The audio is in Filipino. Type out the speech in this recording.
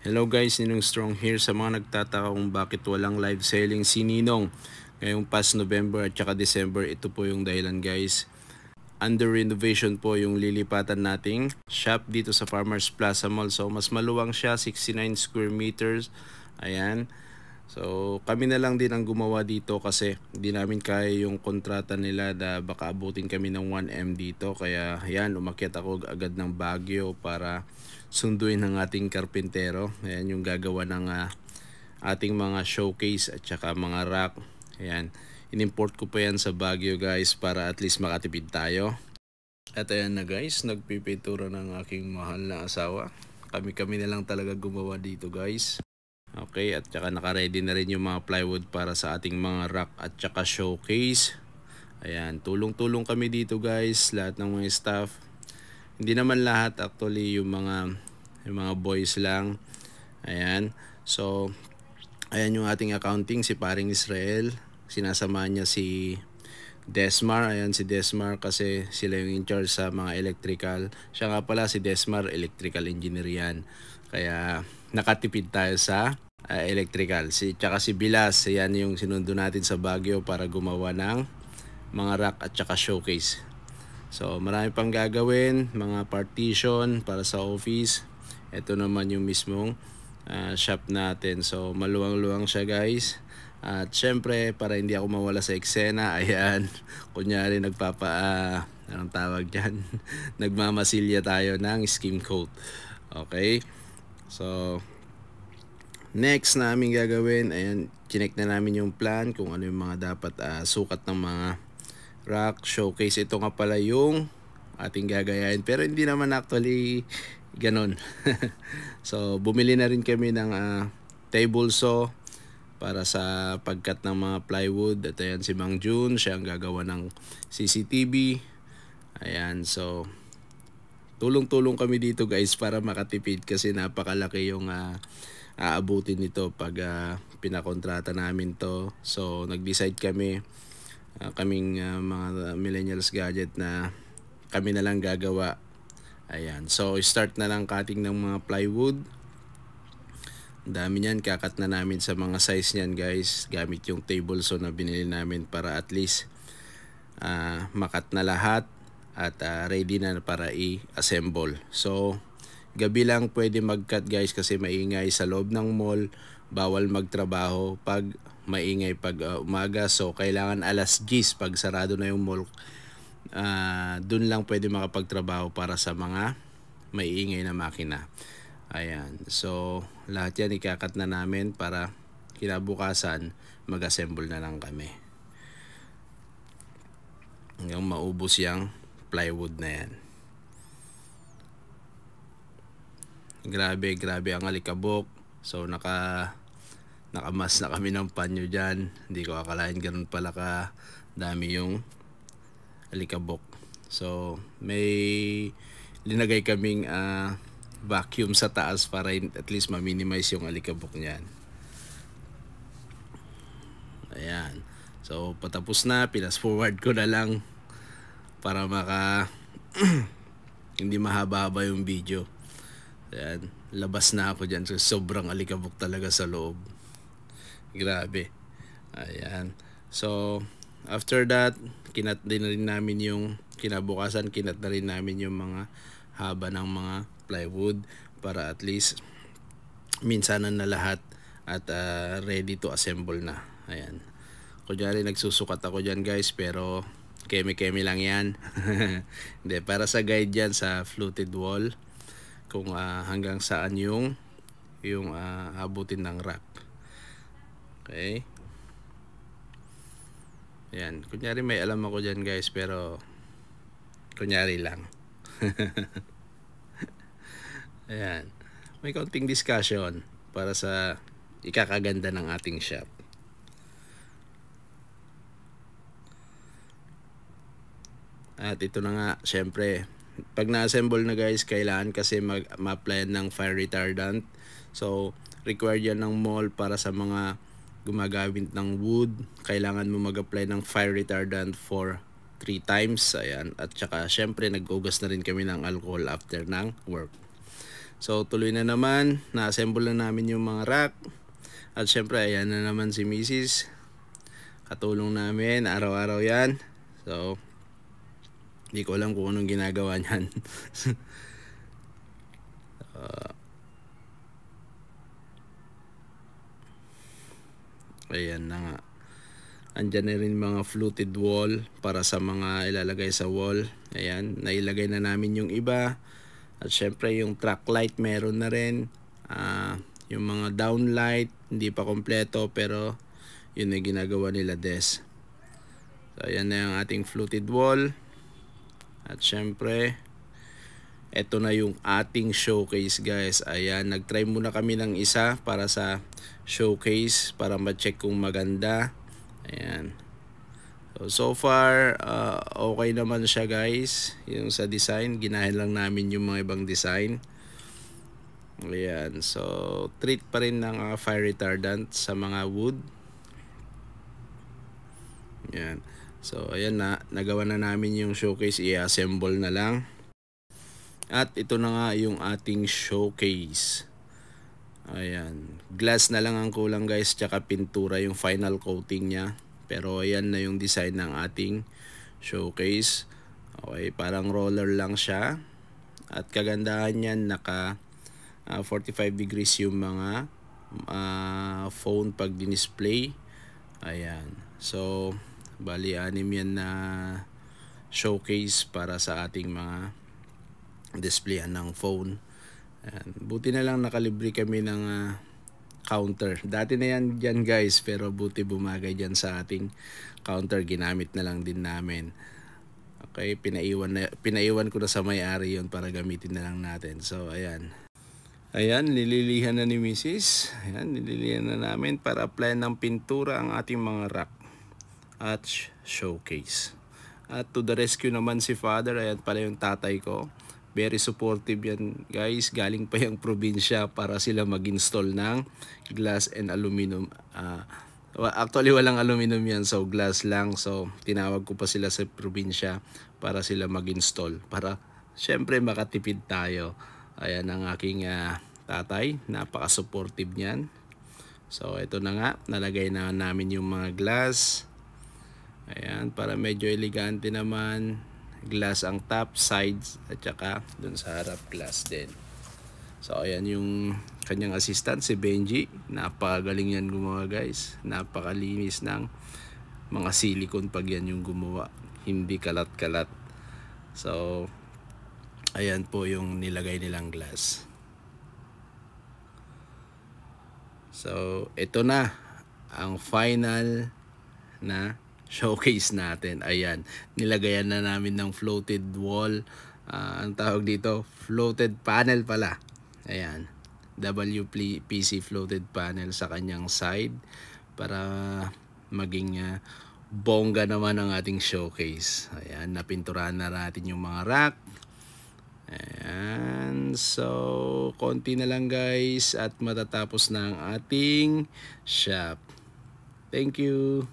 Hello guys, Ninong Strong here. Sa mga nagtataka kung bakit walang live selling si Ninong ngayong past November at saka December, ito po yung dahilan guys. Under renovation po yung lilipatan nating shop dito sa Farmers Plaza Mall. So mas maluwang siya, 69 square meters. Ayan. So kami na lang din ang gumawa dito kasi hindi namin kaya yung kontrata nila na baka abutin kami ng 1M dito. Kaya yan, umakyat ako agad ng Baguio para sunduin ng ating karpintero. Ayan yung gagawa ng ating mga showcase at saka mga rack. Ayan, inimport ko pa yan sa Baguio guys para at least makatipid tayo. At ayan na guys, nagpipintura ng aking mahal na asawa. Kami na lang talaga gumawa dito guys. Okay, at saka naka-ready na rin yung mga plywood para sa ating mga rack at saka showcase. Ayan, tulong-tulong kami dito guys, lahat ng mga staff. Hindi naman lahat, actually yung mga boys lang. Ayan, so ayan yung ating accounting, si paring Israel. Sinasama niya si Desmar. Ayan si Desmar kasi sila yung in charge sa mga electrical. Siya nga pala si Desmar, electrical engineer yan. Kaya nakatipid tayo sa electrical. Tsaka si Bilas, yan yung sinundo natin sa Baguio para gumawa ng mga rack at saka showcase. So marami pang gagawin, mga partition para sa office. Ito naman yung mismong shop natin. So maluwang-luwang siya guys. At syempre para hindi ako mawala sa eksena, ayan, kunyari anong tawag dyan? Nagmamasilya tayo ng skim coat. Okay, so next na namin gagawin, ayan, chinek na namin yung plan kung ano yung mga dapat sukat ng mga rack, showcase. Ito nga pala yung ating gagayahin, pero hindi naman actually ganon. So bumili na rin kami ng table saw para sa pagkat ng mga plywood. At ayan si Mang Jun, siya ang gagawa ng CCTV. Ayan, so tulong-tulong kami dito guys para makatipid kasi napakalaki yung aabutin nito pag pinakontrata namin to. So nag-decide kami, kaming mga millennials gadget, na kami na lang gagawa. Ayan, so start na lang cutting ng mga plywood. Dami niyan, kakat na namin sa mga size niyan guys, gamit yung table saw na binili namin para at least makat na lahat at ready na para i-assemble. So gabi lang pwede mag-cut guys kasi maingay sa loob ng mall. Bawal magtrabaho pag maingay pag umaga. So kailangan alas 10 pag sarado na yung mall, dun lang pwede makapagtrabaho para sa mga maiingay na makina. Ayan, so lahat yan ikakat na namin para kinabukasan mag-assemble na lang kami hanggang maubos yung plywood na yan. Grabe ang alikabok. So nakamas na kami ng panyo dyan. Hindi ko akalain ganun pala ka dami yung alikabok. So may linagay kaming vacuum sa taas para at least ma-minimize yung alikabok niyan. Ayan, so patapos na, pinas forward ko na lang para hindi mahaba-haba yung video. Ayan, labas na ako dyan. So sobrang alikabok talaga sa loob. Grabe. Ayan, so after that, kinat din rin namin yung kinabukasan, kinat na rin namin yung mga haba ng mga plywood para at least minsanan na lahat at ready to assemble na. Ayan, kunyari nagsusukat ako dyan guys, pero keme-keme lang yan. Hindi, para sa guide yan sa fluted wall kung hanggang saan yung abutin ng rack. Okay, ayan, kunyari may alam ako dyan guys, pero kunyari lang. Ayan, may kaunting discussion para sa ikakaganda ng ating shop. At ito na nga, syempre pag na-assemble na guys, kailangan kasi ma-apply ng fire retardant. So required yan ng mall para sa mga gumagamit ng wood. Kailangan mo mag-apply ng fire retardant for 3 times. Ayan, at saka syempre nag-ugas na rin kami ng alcohol after ng work. So tuloy na naman, na-assemble na namin yung mga rack. At syempre ayan na naman si Mrs. Katulong namin, araw-araw yan. So hindi ko alam kung anong ginagawa niyan. Ayan na nga. Andyan na rin mga fluted wall para sa mga ilalagay sa wall. Ayan, nailagay na namin yung iba. At syempre yung track light meron na rin. Yung mga down light hindi pa kompleto, pero yun na ginagawa nila Des. So ayan na yung ating fluted wall. At syempre eto na yung ating showcase guys. Ayan, nagtry muna kami ng isa para sa showcase para ma-check kung maganda. Ayan. So far okay naman siya guys. Yung sa design, ginahin lang namin yung mga ibang design. Ayan. So treat pa rin ng fire retardant sa mga wood. Ayan. So ayan na, nagawa na namin yung showcase, i-assemble na lang. At ito na nga yung ating showcase. Ayan, glass na lang ang kulang guys, tsaka pintura yung final coating nya. Pero ayan na yung design ng ating showcase. Okay, parang roller lang siya. At kagandahan niyan, naka 45 degrees yung mga phone pag dinisplay. Ayan, so bali 6 yan na showcase para sa ating mga displayan ng phone. Ayan. Buti na lang nakalibre kami ng counter. Dati na yan dyan guys, pero buti bumagay dyan sa ating counter. Ginamit na lang din namin. Okay, pinaiwan ko na sa may-ari yun para gamitin na lang natin. So ayan. Ayan, nililihan na ni Mrs. Ayan, nililihan na namin para apply ng pintura ang ating mga rack at showcase. At to the rescue naman si Father. Ayan pala yung tatay ko. Very supportive yan guys. Galing pa yung probinsya para sila mag-install ng glass and aluminum. Actually walang aluminum yan, so glass lang. So tinawag ko pa sila sa probinsya para sila mag-install. Para syempre makatipid tayo. Ayan ang aking tatay. Napaka-supportive niyan. So ito na nga. Nalagay na namin yung mga glass. Ayan, para medyo elegante naman. Glass ang top, sides, at saka dun sa harap glass din. So ayan yung kanyang assistant, si Benji. Napakagaling yan gumawa guys. Napakalinis ng mga silicone pag yan yung gumawa. Hindi kalat-kalat. So ayan po yung nilagay nilang glass. So ito na ang final na showcase natin. Ayan, nilagayan na namin ng floated wall. Ang tawag dito, floated panel pala. Ayan, WPC floated panel sa kanyang side para maging bongga naman ang ating showcase. Ayan, napinturahan na natin yung mga rack. Ayan, so konti na lang guys at matatapos na ang ating shop. Thank you.